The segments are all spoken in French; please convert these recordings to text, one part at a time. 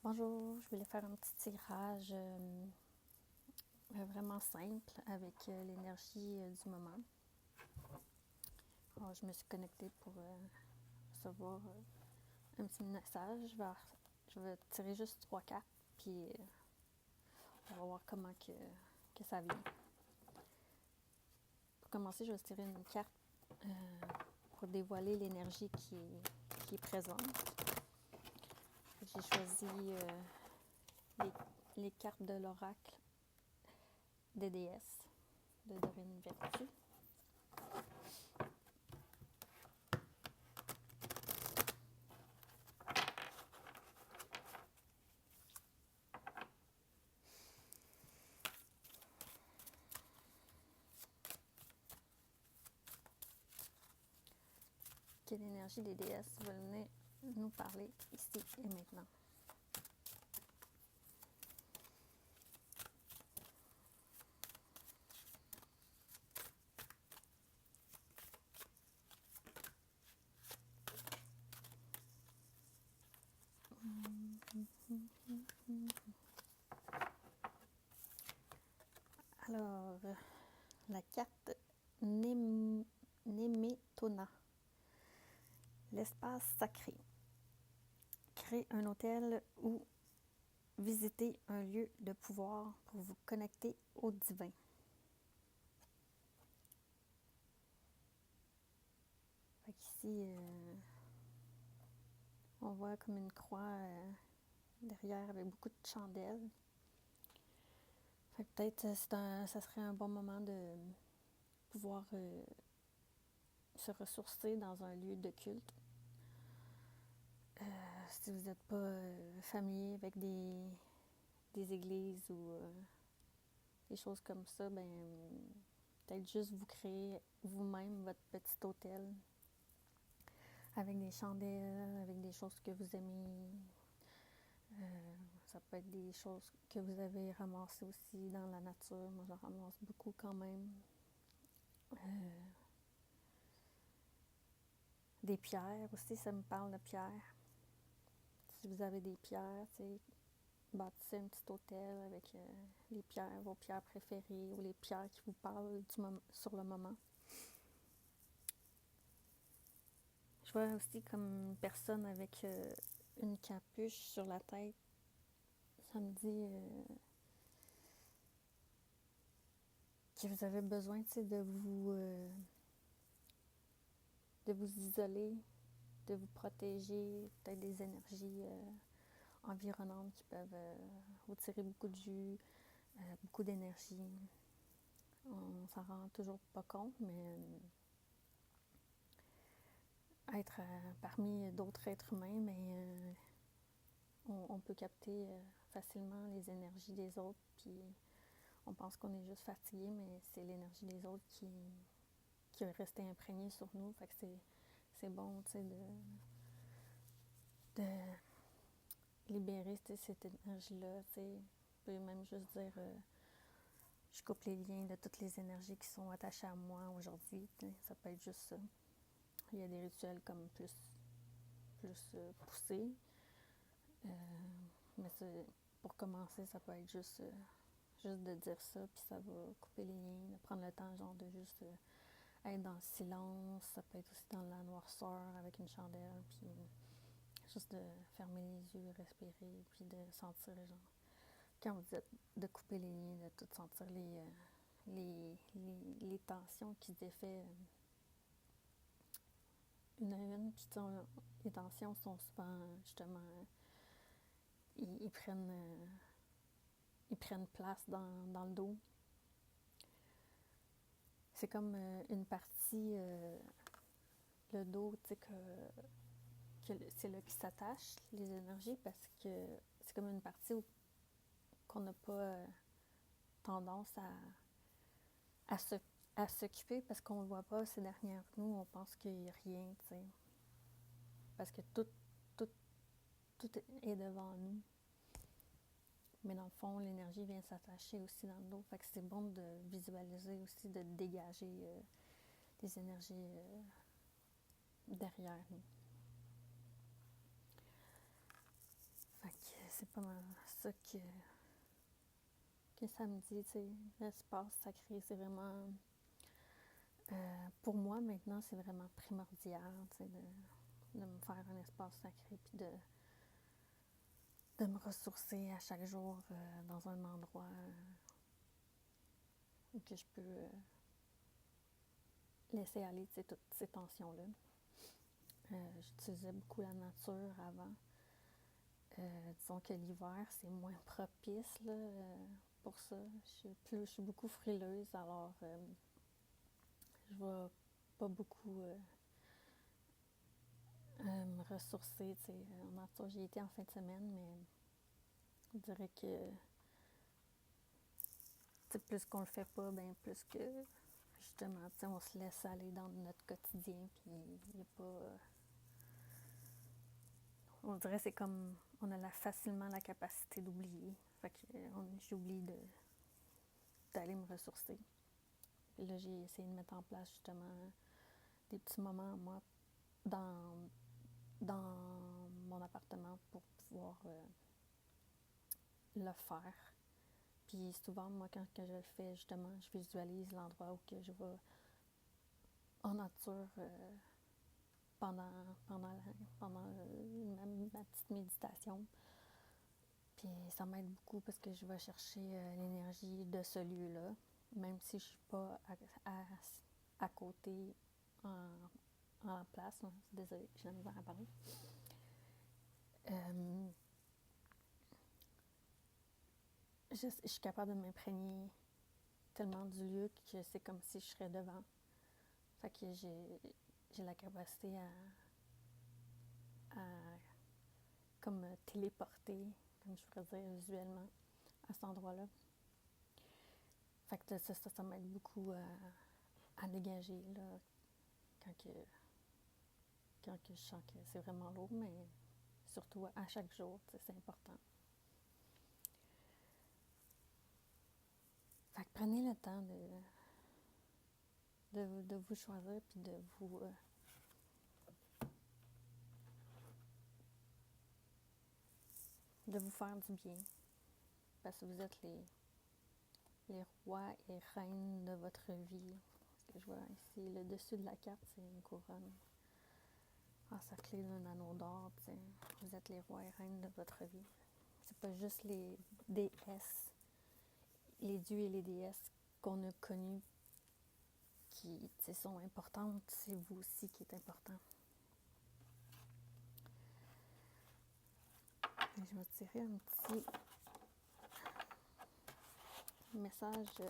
Bonjour, je voulais faire un petit tirage vraiment simple avec l'énergie du moment. Alors, je me suis connectée pour recevoir un petit message. Je vais tirer juste 3 cartes, puis on va voir comment que ça vient. Pour commencer, je vais tirer une carte pour dévoiler l'énergie qui est présente. J'ai choisi les cartes de l'oracle des déesses de Dorine Vertu. Quelle énergie des déesses veut venir nous parler ici et maintenant? Alors, la carte Nemetona, l'espace sacré. Créer un hôtel ou visiter un lieu de pouvoir pour vous connecter au divin. Fait qu'ici, on voit comme une croix derrière avec beaucoup de chandelles. Fait que peut-être ça serait un bon moment de pouvoir se ressourcer dans un lieu de culte. Si vous n'êtes pas familier avec des églises ou des choses comme ça, ben peut-être juste vous créer vous-même votre petit hôtel avec des chandelles, avec des choses que vous aimez. Ça peut être des choses que vous avez ramassées aussi dans la nature. Moi, j'en ramasse beaucoup quand même. Des pierres aussi, ça me parle de pierres. Si vous avez des pierres, bâtissez un petit hôtel avec les pierres, vos pierres préférées ou les pierres qui vous parlent sur le moment. Je vois aussi comme une personne avec une capuche sur la tête. Ça me dit que vous avez besoin de vous isoler, de vous protéger, peut-être des énergies environnantes qui peuvent vous tirer beaucoup de jus, beaucoup d'énergie. On s'en rend toujours pas compte, mais être parmi d'autres êtres humains, mais on peut capter facilement les énergies des autres, puis on pense qu'on est juste fatigué, mais c'est l'énergie des autres qui est restée imprégnée sur nous. Fait que c'est bon, de libérer cette énergie-là. Vous pouvez même juste dire je coupe les liens de toutes les énergies qui sont attachées à moi aujourd'hui. Ça peut être juste ça. Il y a des rituels comme plus poussés. Mais pour commencer, ça peut être juste de dire ça, puis ça va couper les liens, de prendre le temps genre de juste être dans le silence. Ça peut être aussi dans la noirceur avec une chandelle, puis juste de fermer les yeux, respirer, puis de sentir genre, quand vous dites de couper les liens, de tout sentir les tensions qui se défait une à une, puis les tensions sont souvent justement ils prennent place dans le dos. C'est comme une partie, le dos, tu sais, que c'est là qui s'attache, les énergies, parce que c'est comme une partie qu'on n'a pas tendance à, se, à s'occuper parce qu'on ne le voit pas, c'est derrière nous, on pense qu'il n'y a rien, tu sais. Parce que tout, tout est devant nous. Mais dans le fond, l'énergie vient s'attacher aussi dans le dos. Fait que c'est bon de visualiser aussi, de dégager des énergies derrière nous. Fait que c'est pas mal ça que ça me dit, tu sais, l'espace sacré, c'est vraiment, pour moi maintenant, c'est vraiment primordial, tu sais, de me faire un espace sacré, puis de me ressourcer à chaque jour dans un endroit où que je peux laisser aller, tu sais, toutes ces tensions-là. J'utilisais beaucoup la nature avant. Disons que l'hiver, c'est moins propice là, pour ça. Je suis beaucoup frileuse, alors je vais pas beaucoup me ressourcer, tu sais, en nature. J'y étais en fin de semaine, mais je dirais que plus qu'on le fait pas, ben plus que justement, tu sais, on se laisse aller dans notre quotidien, puis il n'y a pas... on dirait que c'est comme, on a facilement la capacité d'oublier. Fait que j'oublie d'aller me ressourcer. Puis là, j'ai essayé de mettre en place justement des petits moments, moi, dans mon appartement pour pouvoir le faire. Puis souvent, moi, quand je le fais, justement, je visualise l'endroit où que je vais en nature pendant ma petite méditation. Puis ça m'aide beaucoup parce que je vais chercher l'énergie de ce lieu-là, même si je suis pas à côté en place. Désolée, j'ai la misère à parler. Je suis capable de m'imprégner tellement du lieu que c'est comme si je serais devant. Fait que j'ai la capacité à comme me téléporter, comme je pourrais dire visuellement, à cet endroit-là. Fait que ça m'aide beaucoup à dégager là, quand je sens que c'est vraiment lourd, mais surtout à chaque jour, c'est important. Fait que prenez le temps de vous choisir puis de vous faire du bien. Parce que vous êtes les rois et reines de votre vie. Ce que je vois ici, le dessus de la carte, c'est une couronne encerclée d'un anneau d'or. T'sais. Vous êtes les rois et reines de votre vie. C'est pas juste les déesses, les dieux et les déesses qu'on a connus qui sont importantes, c'est vous aussi qui êtes important. Et je vais tirer un petit message de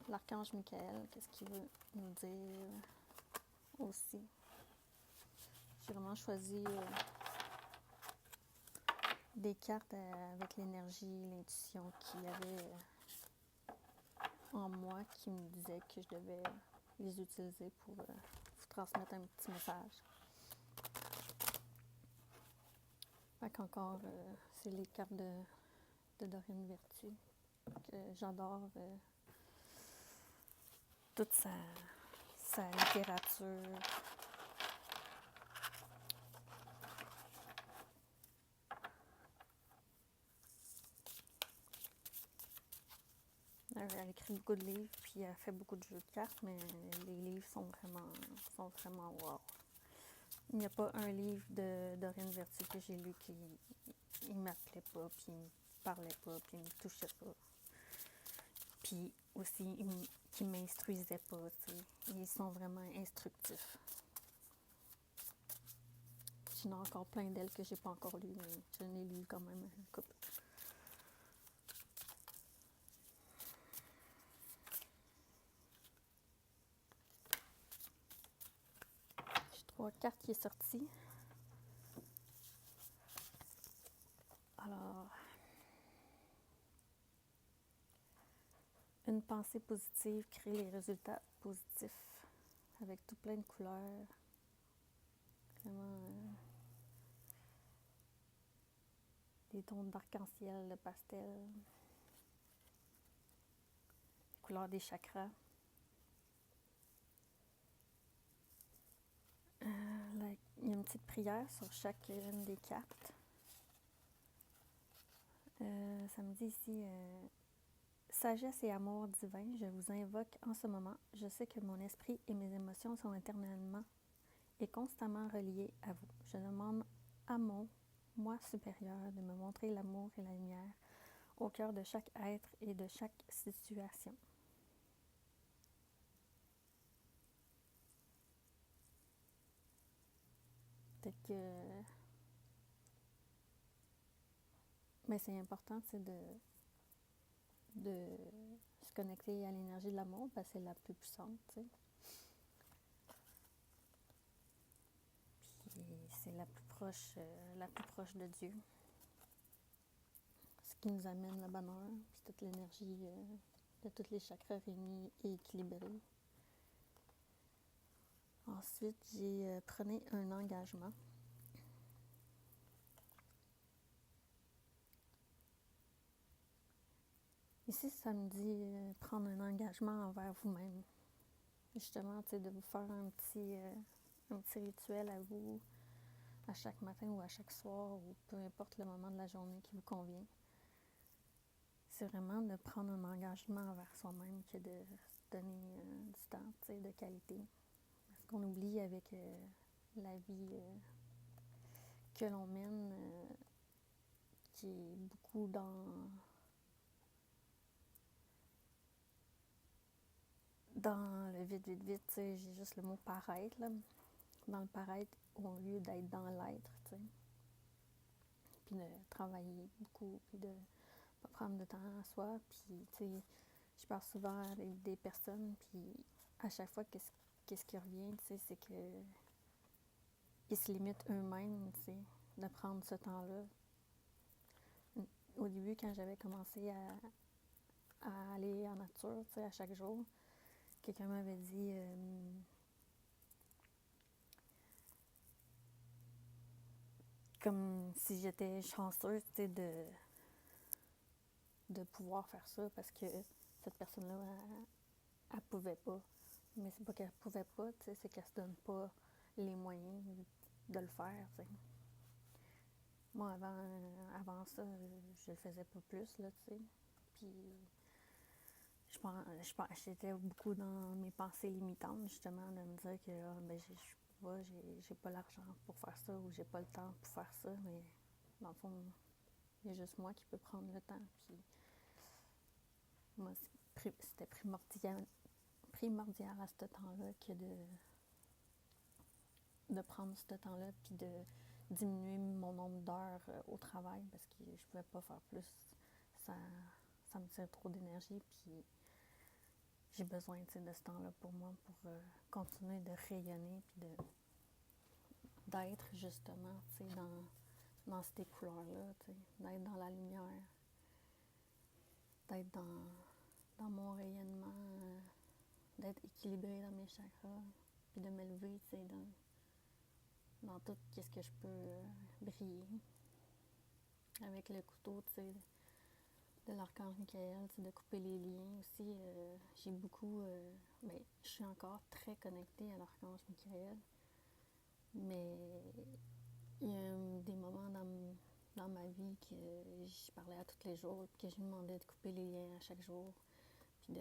l'archange Michael. Qu'est-ce qu'il veut nous dire aussi? J'ai vraiment choisi des cartes avec l'énergie, l'intuition qu'il y avait en moi qui me disait que je devais les utiliser pour vous transmettre un petit message. Fait qu'encore, c'est les cartes de Dorine Virtue. Que j'adore toute sa littérature. Elle écrit beaucoup de livres, puis elle fait beaucoup de jeux de cartes, mais les livres sont vraiment wow. Il n'y a pas un livre de Dorine Virtue que j'ai lu qui ne m'appelait pas, puis il ne parlait pas, puis il ne me touchait pas. Puis aussi, qui ne m'instruisait pas, tu sais. Ils sont vraiment instructifs. J'en ai encore plein d'elles que j'ai pas encore lues, mais je n'ai lu quand même une couple. J'ai 3 cartes qui sont sorties. Alors, une pensée positive crée les résultats positifs avec tout plein de couleurs. Vraiment des tons d'arc-en-ciel, de pastel, couleurs des chakras. Il y a une petite prière sur chacune des cartes. Ça me dit ici, sagesse et amour divin, je vous invoque en ce moment. Je sais que mon esprit et mes émotions sont éternellement et constamment reliés à vous. Je demande à mon moi supérieur de me montrer l'amour et la lumière au cœur de chaque être et de chaque situation. Peut-être que mais c'est important, c'est de se connecter à l'énergie de l'amour parce que c'est la plus puissante, tu sais. Puis c'est la plus proche de Dieu. Ce qui nous amène le bonheur, puis toute l'énergie de tous les chakras réunis et équilibrés. Ensuite, j'ai prenez un engagement. Ici, ça me dit prendre un engagement envers vous-même. Justement, tu sais, de vous faire un petit rituel à vous, à chaque matin ou à chaque soir, ou peu importe le moment de la journée qui vous convient. C'est vraiment de prendre un engagement envers soi-même que de se donner du temps, tu sais, de qualité. Parce qu'on oublie avec la vie que l'on mène, qui est beaucoup dans le vite, tu sais, j'ai juste le mot paraître, là. Dans le paraître au lieu d'être dans l'être, tu sais. Puis de travailler beaucoup, puis de pas prendre de temps à soi. Puis, tu sais, je parle souvent avec des personnes, puis à chaque fois, qu'est-ce qui revient, tu sais, c'est que ils se limitent eux-mêmes, tu sais, de prendre ce temps-là. Au début, quand j'avais commencé à aller en nature, tu sais, à chaque jour, quelqu'un m'avait dit comme si j'étais chanceuse, tu sais, de pouvoir faire ça parce que cette personne-là, elle pouvait pas. Mais c'est pas qu'elle pouvait pas, tu sais, c'est qu'elle se donne pas les moyens de le faire, tu sais. Moi, avant ça, je le faisais pas plus, là, tu sais. Puis, j'étais beaucoup dans mes pensées limitantes, justement, de me dire que j'ai pas l'argent pour faire ça ou j'ai pas le temps pour faire ça, mais dans le fond, il y a juste moi qui peux prendre le temps. Puis, moi, c'était primordial à ce temps-là que de prendre ce temps-là puis de diminuer mon nombre d'heures au travail parce que je pouvais pas faire plus. Ça me tire trop d'énergie puis j'ai besoin de ce temps-là pour moi pour continuer de rayonner puis d'être justement dans ces couleurs-là, d'être dans la lumière, d'être dans mon rayonnement, d'être équilibrée dans mes chakras puis de m'élever dans tout ce que je peux briller. Avec le couteau, tu sais, de l'archange Michael, de couper les liens aussi. J'ai beaucoup... je suis encore très connectée à l'archange Michael, mais il y a des moments dans ma vie que je parlais à tous les jours, que je lui demandais de couper les liens à chaque jour, puis de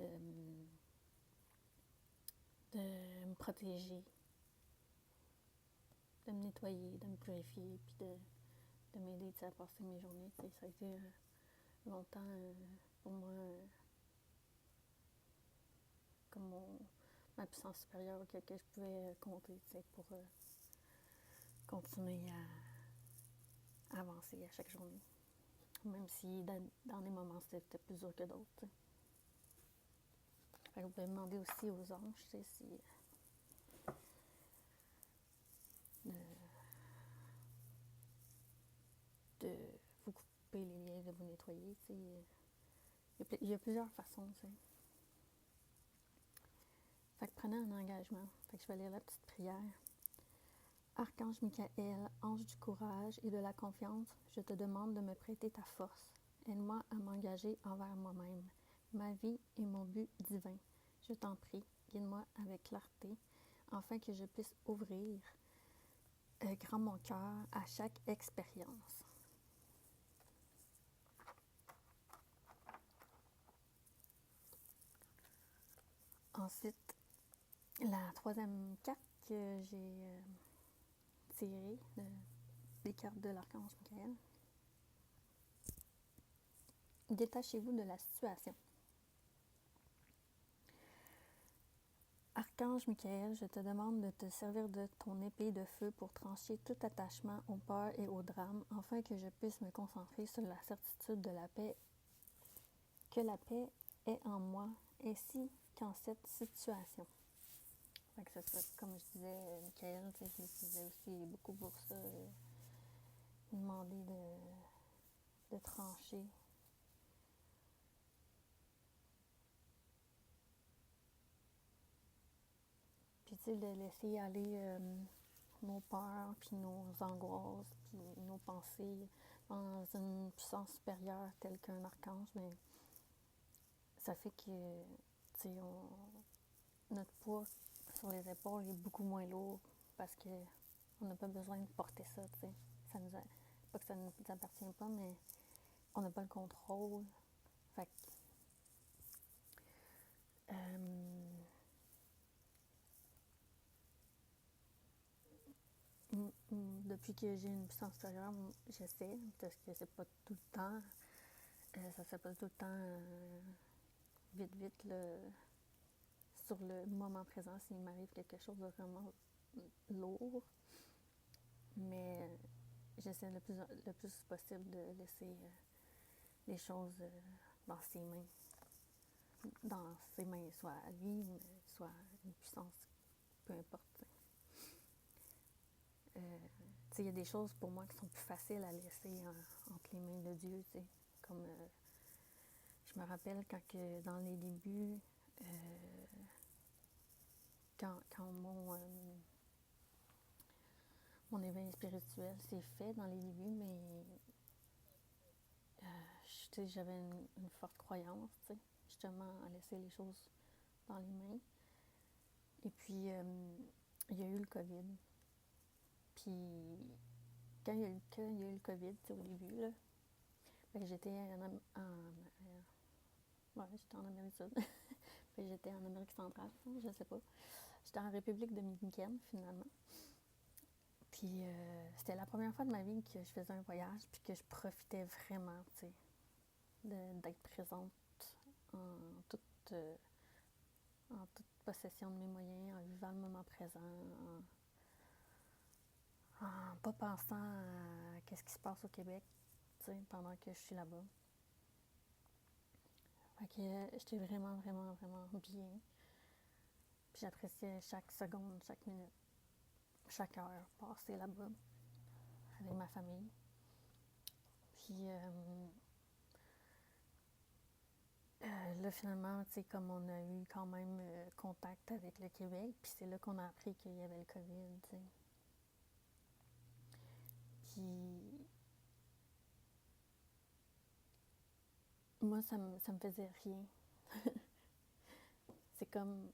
me protéger, de me nettoyer, de me purifier, puis de m'aider à passer mes journées. Ça a été longtemps pour moi comme ma puissance supérieure auquel je pouvais compter pour continuer à avancer à chaque journée. Même si dans des moments c'était plus dur que d'autres. Vous pouvez demander aussi aux anges si de vous couper les liens, de vous nettoyer. Il y a plusieurs façons. Fait que prenez un engagement. Fait que je vais lire la petite prière. Archange Michael, ange du courage et de la confiance, je te demande de me prêter ta force. Aide-moi à m'engager envers moi-même, ma vie et mon but divin. Je t'en prie, guide-moi avec clarté, afin que je puisse ouvrir grand mon cœur à chaque expérience. Ensuite, la troisième carte que j'ai tirée des cartes de l'archange Michael. Détachez-vous de la situation. Archange Michael, je te demande de te servir de ton épée de feu pour trancher tout attachement aux peurs et aux drames, afin que je puisse me concentrer sur la certitude de la paix, que la paix est en moi, ainsi qu'en cette situation. Fait que c'est ça, comme je disais, Michael, je l'utilisais aussi beaucoup pour ça, demander de trancher. Puis tu sais, de laisser aller nos peurs, puis nos angoisses, puis nos pensées dans une puissance supérieure telle qu'un archange, mais ça fait que, tu sais, notre poids sur les épaules est beaucoup moins lourd parce que on n'a pas besoin de porter ça, tu sais. Ça nous pas que ça ne nous appartient pas, mais on n'a pas le contrôle. Fait que, depuis que j'ai une puissance supérieure, j'essaie, parce que c'est pas tout le temps, ça se fait pas tout le temps vite, là, sur le moment présent, s'il m'arrive quelque chose de vraiment lourd. Mais j'essaie le plus possible de laisser les choses dans ses mains. Dans ses mains, soit à lui, soit une puissance, peu importe. Il y a des choses pour moi qui sont plus faciles à laisser entre les mains de Dieu, t'sais. Comme je me rappelle quand que dans les débuts, quand mon éveil spirituel s'est fait dans les débuts, mais j'avais une forte croyance, justement à laisser les choses dans les mains. Et puis, il y a eu le COVID. Puis, quand il y a eu le COVID, au début, là, j'étais j'étais en Amérique du Sud. J'étais en Amérique centrale, je sais pas. J'étais en République dominicaine, finalement. Puis, c'était la première fois de ma vie que je faisais un voyage, puis que je profitais vraiment, tu sais, d'être présente en toute, en toute possession de mes moyens, en vivant le moment présent, en pas pensant à qu'est-ce qui se passe au Québec, tu sais, pendant que je suis là-bas. Fait que j'étais vraiment bien. Puis j'appréciais chaque seconde, chaque minute, chaque heure passée là-bas avec ma famille. Puis là, finalement, tu sais, comme on a eu quand même contact avec le Québec, puis c'est là qu'on a appris qu'il y avait le COVID, tu sais. Puis moi, ça me faisait rien. C'est comme...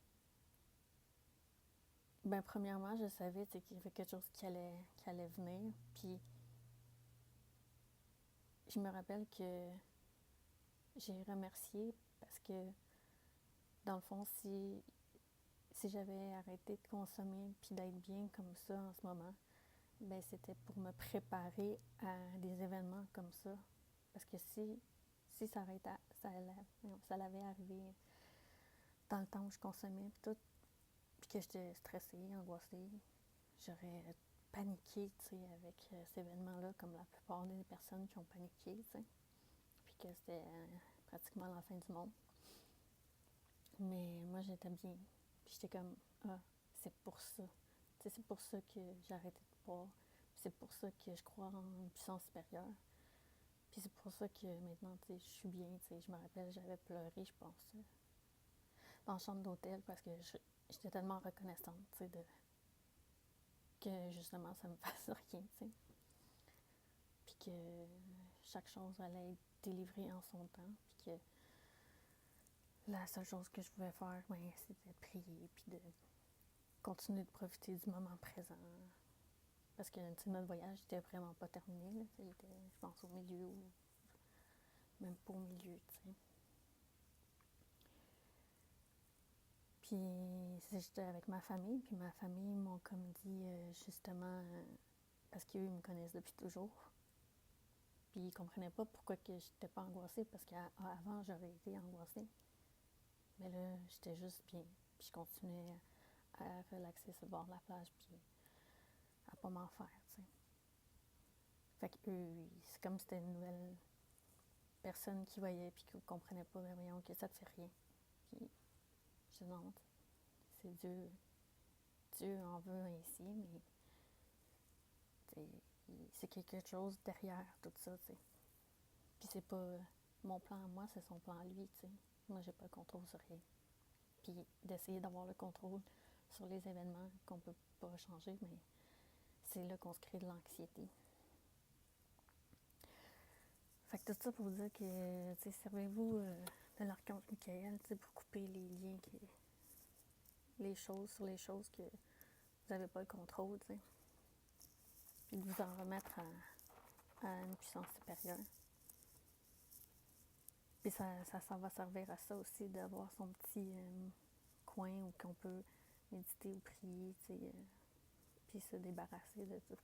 Ben, premièrement, je savais qu'il y avait quelque chose qui allait venir. Puis je me rappelle que j'ai remercié parce que, dans le fond, si j'avais arrêté de consommer puis d'être bien comme ça en ce moment, ben c'était pour me préparer à des événements comme ça. Parce que si ça l'avait arrivé dans le temps où je consommais tout, puis que j'étais stressée, angoissée, j'aurais paniqué, tu sais, avec cet événement-là, comme la plupart des personnes qui ont paniqué, tu sais. Puis que c'était pratiquement la fin du monde. Mais moi, j'étais bien. Puis j'étais comme, c'est pour ça. Tu sais, c'est pour ça que j'ai arrêté de boire. C'est pour ça que je crois en une puissance supérieure. Puis c'est pour ça que maintenant, tu sais, je suis bien, tu sais. Je me rappelle, j'avais pleuré, je pense, dans la chambre d'hôtel parce que j'étais tellement reconnaissante, tu sais, que justement, ça me fasse rien, tu sais. Puis que chaque chose allait être délivrée en son temps. Puis que la seule chose que je pouvais faire, c'était de prier, puis de continuer de profiter du moment présent. Parce que notre voyage n'était vraiment pas terminé. Là. Il était, je pense, au milieu ou même pas au milieu. T'sais. Puis j'étais avec ma famille, puis ma famille m'ont comme dit justement, parce qu'eux ils me connaissent depuis toujours, puis ils comprenaient pas pourquoi que j'étais pas angoissée, parce qu'avant j'aurais été angoissée. Mais là, j'étais juste bien, puis je continuais à relaxer sur le bord de la plage, puis à pas m'en faire, tu sais. Fait que eux, c'est comme si c'était une nouvelle personne qui voyait, puis qui comprenait pas, ben voyons, que ça te fait rien. Puis je dis non, c'est Dieu. Dieu en veut ainsi, mais c'est quelque chose derrière tout ça, tu sais. Puis c'est pas mon plan à moi, c'est son plan à lui, tu sais. Moi, j'ai pas le contrôle sur rien. Puis d'essayer d'avoir le contrôle sur les événements qu'on peut pas changer, mais c'est là qu'on se crée de l'anxiété. Fait que tout ça pour vous dire que, tu sais, servez-vous de l'archange Michael, tu sais, pour couper les liens, les choses sur les choses que vous n'avez pas le contrôle, tu sais. Puis de vous en remettre à une puissance supérieure. Puis ça va servir à ça aussi, d'avoir son petit coin où on peut méditer ou prier, tu sais, puis se débarrasser de tout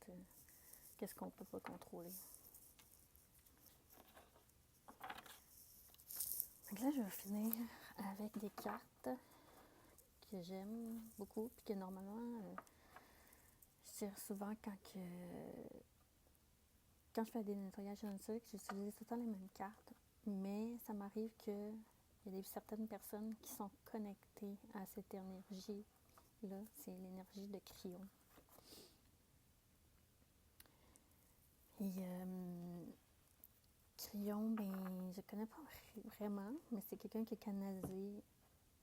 qu'est-ce qu'on peut pas contrôler. Donc là, je vais finir avec des cartes que j'aime beaucoup, puis que normalement, je tire souvent quand je fais des nettoyages énergétiques, j'utilise tout le temps les mêmes cartes, mais ça m'arrive qu'il y a certaines personnes qui sont connectées à cette énergie-là. C'est l'énergie de Cryon. Et Cryon, ben, je connais pas vraiment, mais c'est quelqu'un qui a canalisé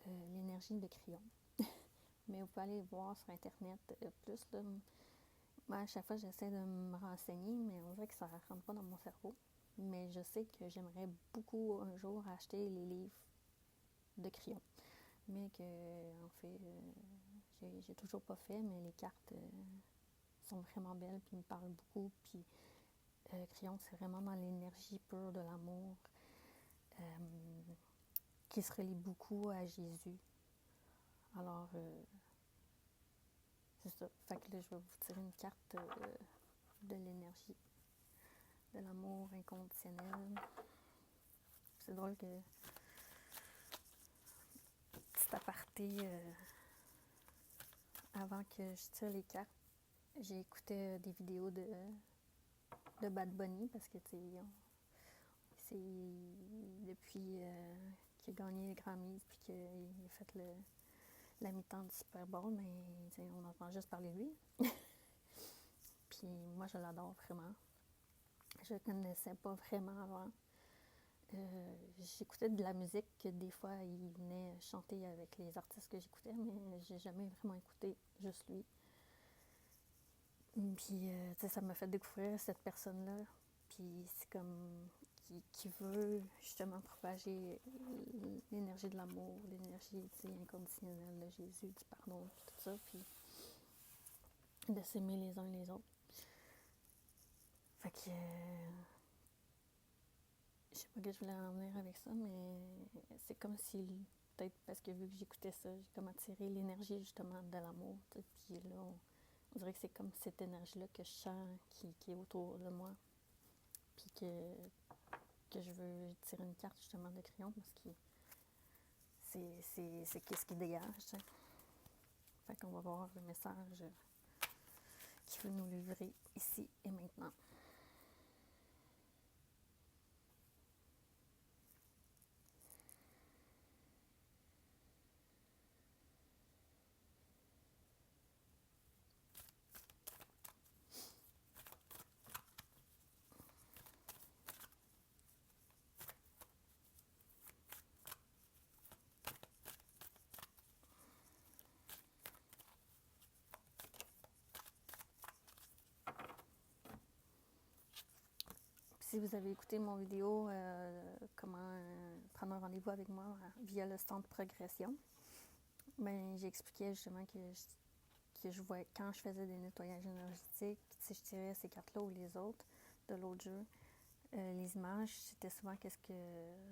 l'énergie de Cryon. Mais vous pouvez aller voir sur Internet plus, là. Moi, à chaque fois, j'essaie de me renseigner, mais on dirait que ça ne rentre pas dans mon cerveau. Mais je sais que j'aimerais beaucoup un jour acheter les livres de Cryon. Mais que, en fait, j'ai toujours pas fait, mais les cartes sont vraiment belles, puis me parlent beaucoup. Puis Cryon, c'est vraiment dans l'énergie pure de l'amour, qui se relie beaucoup à Jésus. Alors, c'est ça. Fait que là, je vais vous tirer une carte de l'énergie, de l'amour inconditionnel. C'est drôle que, petit aparté, avant que je tire les cartes, j'ai écouté des vidéos de Bad Bunny, parce que, tu sais, c'est depuis qu'il a gagné les Grammys, puis qu'il a fait la mi-temps du Super Bowl, mais on entend juste parler de lui. Puis moi, je l'adore vraiment. Je le connaissais pas vraiment avant. J'écoutais de la musique que des fois, il venait chanter avec les artistes que j'écoutais, mais j'ai jamais vraiment écouté juste lui. Puis, ça m'a fait découvrir cette personne-là. Puis c'est comme qui veut justement propager l'énergie de l'amour, l'énergie inconditionnelle de Jésus, du pardon, puis tout ça, puis de s'aimer les uns les autres. Fait que je sais pas que je voulais en venir avec ça, mais c'est comme si, peut-être parce que vu que j'écoutais ça, j'ai comme attiré l'énergie justement de l'amour, puis là, on dirait que c'est comme cette énergie-là que je sens qui est autour de moi, puis que je veux tirer une carte justement de Crayon, parce que c'est qu'est-ce qui dégage, t'sais. Fait qu'on va voir le message qu'il veut nous livrer ici et maintenant. Si vous avez écouté mon vidéo comment prendre un rendez-vous avec moi via le centre progression, ben j'expliquais justement que je voyais quand je faisais des nettoyages énergétiques, si je tirais ces cartes-là ou les autres de l'autre jeu, les images, c'était souvent qu'est-ce que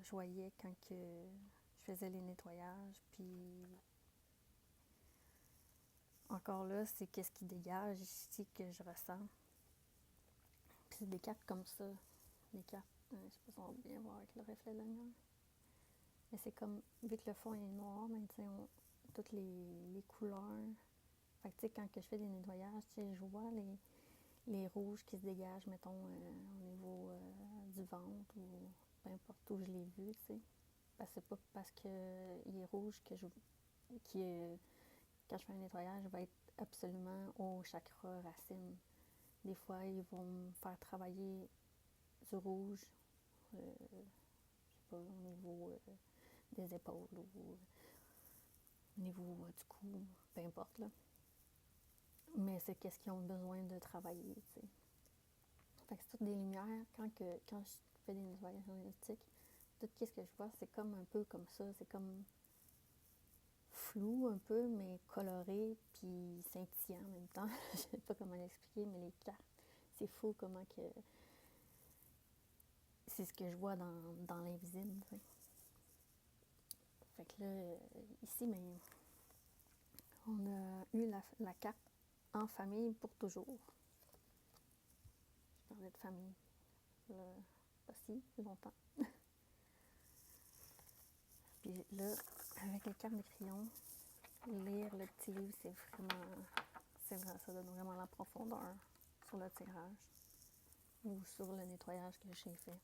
je voyais quand que je faisais les nettoyages, puis encore là, c'est qu'est-ce qui dégage ici que je ressens. Puis c'est des cartes comme ça. Des cartes, je sais pas si on va bien voir avec le reflet de la lumière. Mais c'est comme, vu que le fond est noir, mais tu sais, toutes les couleurs. Fait que tu sais, quand que je fais des nettoyages, tu sais, je vois les rouges qui se dégagent, mettons, au niveau du ventre ou peu importe où je l'ai vu, tu sais. Parce que c'est pas parce qu'il est rouge que quand je fais un nettoyage, va être absolument au chakra racine. Des fois, ils vont me faire travailler du rouge, je sais pas, au niveau des épaules ou au niveau du cou, peu importe, là. Mais c'est qu'est-ce qu'ils ont besoin de travailler, tu sais. Fait que c'est toutes des lumières. Quand je fais des nettoyages énergétiques, tout ce que je vois, c'est comme un peu comme ça. C'est comme flou un peu, mais coloré, puis scintillant en même temps. Je sais pas comment l'expliquer, mais les cartes, c'est fou comment que... C'est ce que je vois dans l'invisible, tu sais. Fait que là, ici, mais on a eu la carte en famille pour toujours. Je parlais de famille, pas si longtemps. Puis là, avec les cartes de crayon, lire le petit livre, ça donne vraiment la profondeur sur le tirage ou sur le nettoyage que j'ai fait.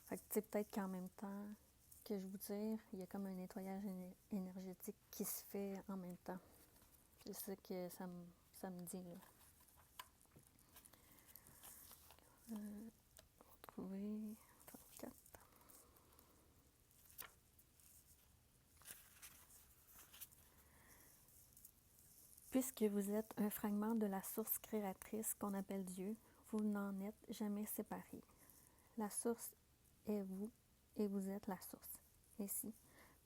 Fait que tu sais, peut-être qu'en même temps que je vous tire, il y a comme un nettoyage énergétique qui se fait en même temps. C'est ça que ça me dit, là. Retrouver 34. Puisque vous êtes un fragment de la source créatrice qu'on appelle Dieu, vous n'en êtes jamais séparés. La source est vous et vous êtes la source. Ainsi,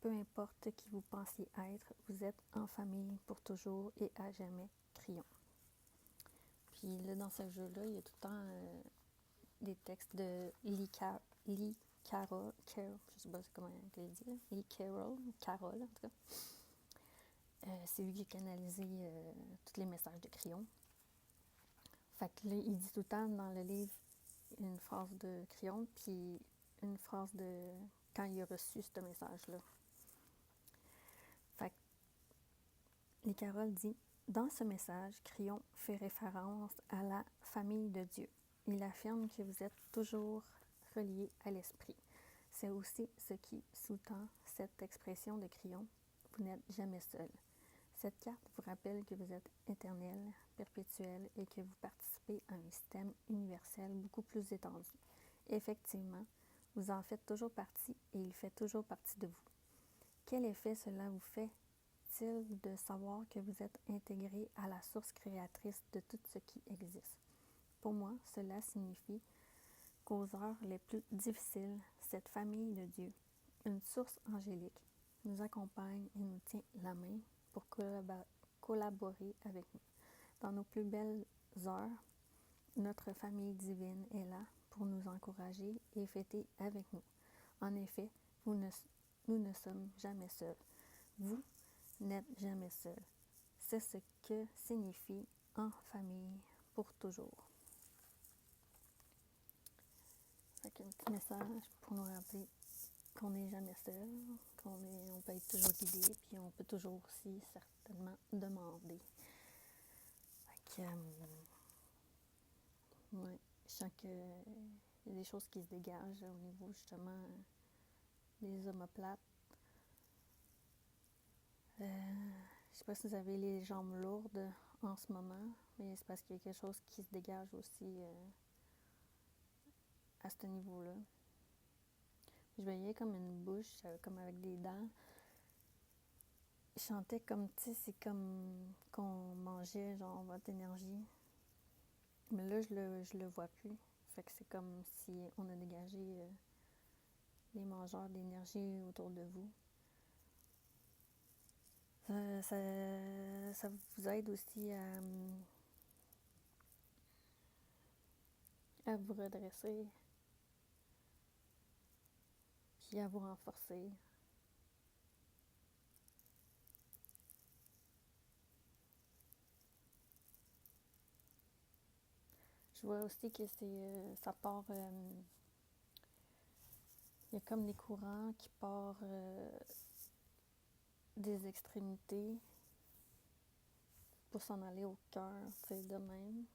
peu importe qui vous pensiez être, vous êtes en famille pour toujours et à jamais, crions. Puis là, dans ce jeu-là, il y a tout le temps des textes de Lee Carroll, je sais pas comment je l'ai dit, Lee Carroll en tout cas. C'est lui qui a canalisé tous les messages de Crayon. Fait que là, il dit tout le temps dans le livre une phrase de Crayon, puis une phrase de quand il a reçu ce message-là. Fait que Lee Carroll dit: dans ce message, Crayon fait référence à la famille de Dieu. Il affirme que vous êtes toujours reliés à l'esprit. C'est aussi ce qui sous-tend cette expression de Crayon: vous n'êtes jamais seul. Cette carte vous rappelle que vous êtes éternel, perpétuel et que vous participez à un système universel beaucoup plus étendu. Effectivement, vous en faites toujours partie et il fait toujours partie de vous. Quel effet cela vous fait-il de savoir que vous êtes intégré à la source créatrice de tout ce qui existe? Pour moi, cela signifie qu'aux heures les plus difficiles, cette famille de Dieu, une source angélique, nous accompagne et nous tient la main pour collaborer avec nous. Dans nos plus belles heures, notre famille divine est là pour nous encourager et fêter avec nous. En effet, nous ne sommes jamais seuls. Vous n'êtes jamais seuls. C'est ce que signifie en famille pour toujours. Fait un petit message pour nous rappeler qu'on n'est jamais seul, on peut être toujours guidé, puis on peut toujours aussi certainement demander. Fait que, ouais, je sens qu'il y a des choses qui se dégagent au niveau justement des omoplates. Je sais pas si vous avez les jambes lourdes en ce moment, mais c'est parce qu'il y a quelque chose qui se dégage aussi à ce niveau-là. Je voyais comme une bouche, comme avec des dents. Je sentais comme, tu sais, c'est comme qu'on mangeait genre votre énergie. Mais là, je le vois plus. Fait que c'est comme si on a dégagé les mangeurs d'énergie autour de vous. Ça vous aide aussi à vous redresser, puis à vous renforcer. je vois aussi que ça part... il y a comme des courants qui partent des extrémités pour s'en aller au cœur, tu sais, de même,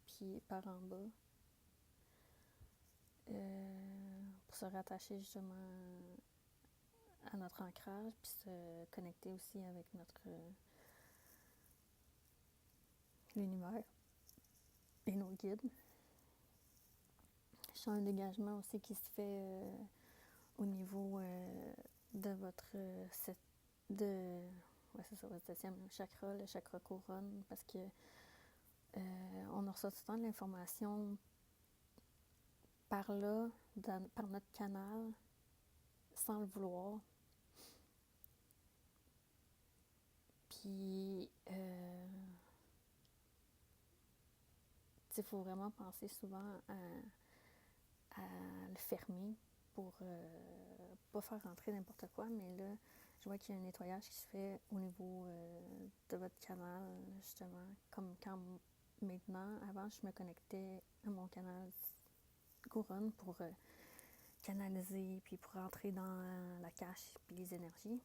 puis par en bas, pour se rattacher justement à notre ancrage, puis se connecter aussi avec l'univers et nos guides. Je sens un dégagement aussi qui se fait au niveau de votre 7e chakra, le chakra couronne, parce que on reçoit tout le temps de l'information par là, par notre canal, sans le vouloir. Puis, il faut vraiment penser souvent à le fermer pour pas faire rentrer n'importe quoi, mais là, je vois qu'il y a un nettoyage qui se fait au niveau de votre canal, justement, comme quand maintenant, avant, je me connectais à mon canal couronne pour canaliser, puis pour rentrer dans la cache, puis les énergies.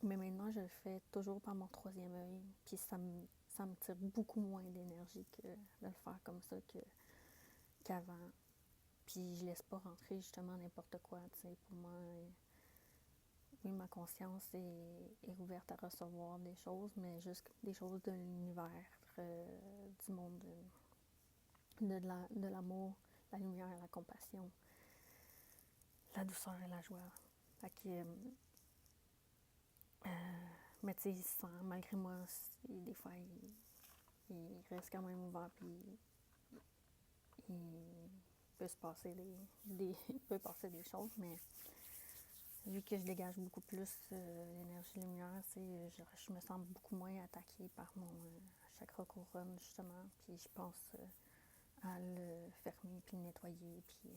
Mais maintenant, je le fais toujours par mon 3e œil, puis ça me tire beaucoup moins d'énergie que de le faire comme ça qu'avant. Puis je laisse pas rentrer justement n'importe quoi, tu sais. Pour moi, oui, ma conscience est ouverte à recevoir des choses, mais juste des choses de l'univers, du monde, de l'amour, la lumière, la compassion, la douceur et la joie. Fait que, mais tu sais, malgré moi, des fois, il reste quand même ouvert, puis il peut se passer il peut passer des choses, mais vu que je dégage beaucoup plus l'énergie lumière, je me sens beaucoup moins attaquée par mon chakra couronne, justement, puis je pense à le fermer, puis le nettoyer, puis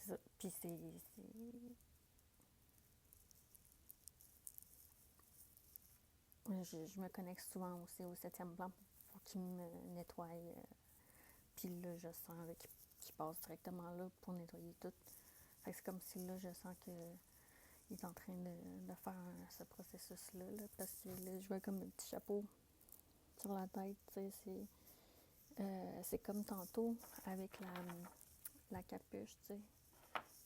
c'est ça. Puis je me connecte souvent aussi au 7e plan pour qu'il me nettoie. Puis là, je sens qu'il passe directement là pour nettoyer tout. Fait que c'est comme si là, je sens qu'il est en train de faire ce processus-là, là, parce que là, je vois comme un petit chapeau sur la tête, tu sais, c'est comme tantôt avec la capuche, tu sais.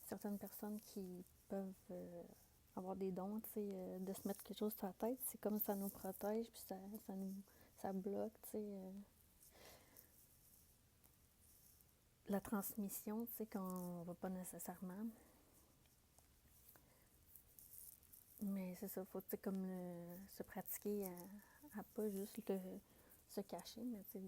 Certaines personnes qui peuvent avoir des dons, tu sais, de se mettre quelque chose sur la tête, c'est comme ça nous protège, puis ça bloque, tu sais, la transmission, tu sais, qu'on va pas nécessairement. Mais c'est ça, faut, tu sais, comme se pratiquer à pas juste se cacher, mais tu sais,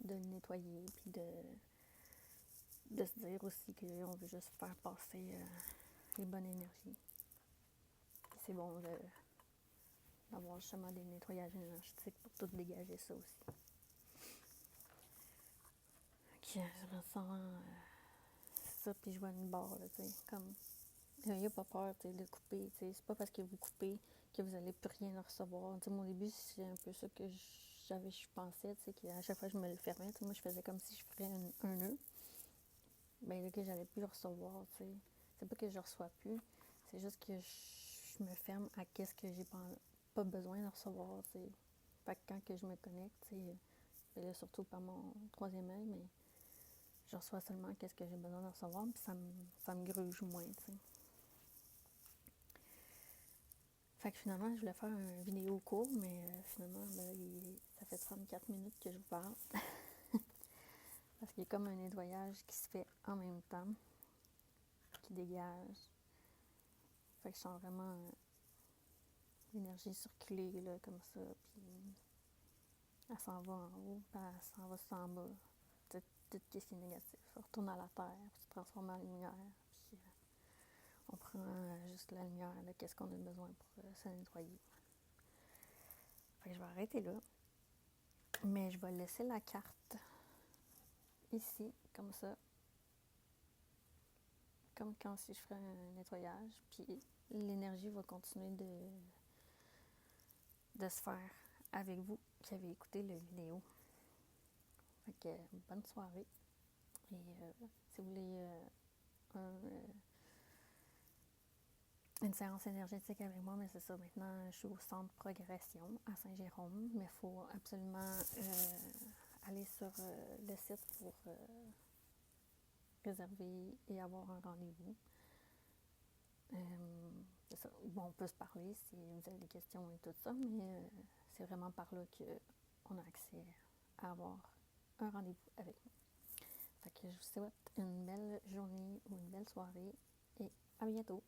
de le nettoyer, puis de se dire aussi qu'on veut juste faire passer les bonnes énergies. Puis c'est bon d'avoir justement des nettoyages énergétiques pour tout dégager ça aussi. Ok, je ressens ça, puis je vois une barre, tu sais, comme... Il n'y a pas peur, tu sais, de couper, tu sais, c'est pas parce que vous coupez que vous allez plus rien recevoir. Tu sais, mon début, c'est un peu ça que je pensais, tu sais, qu'à chaque fois que je me le fermais, tu sais, moi, je faisais comme si je ferais un nœud. Ben là, que j'allais plus le recevoir, tu sais. C'est pas que je reçois plus, c'est juste que je me ferme à qu'est-ce que j'ai pas besoin de recevoir, tu sais. Fait que quand que je me connecte, tu sais, ben là, surtout par mon 3e œil, mais je reçois seulement qu'est-ce que j'ai besoin de recevoir, puis ça me gruge moins, tu sais. Fait que finalement, je voulais faire une vidéo court, mais finalement, ben, ça fait 34 minutes que je vous parle. Parce qu'il y a comme un nettoyage qui se fait en même temps, qui dégage. Fait que je sens vraiment l'énergie circuler, là, comme ça, puis elle s'en va en haut, puis elle s'en va en bas. Tout ce qui est négatif. Elle retourne à la terre, puis se transforme en lumière, puis on prend juste la lumière, là, qu'est-ce qu'on a besoin pour se nettoyer. Fait que je vais arrêter là. Mais je vais laisser la carte ici, comme ça. Comme quand si je ferais un nettoyage. Puis l'énergie va continuer de se faire avec vous qui avez écouté la vidéo. Fait que bonne soirée. Et si vous voulez une séance énergétique avec moi, mais c'est ça, maintenant je suis au centre Progression à Saint-Jérôme, mais il faut absolument aller sur le site pour réserver et avoir un rendez-vous. C'est ça. Bon, on peut se parler si vous avez des questions et tout ça, mais c'est vraiment par là qu'on a accès à avoir un rendez-vous avec moi. Fait que je vous souhaite une belle journée ou une belle soirée et à bientôt.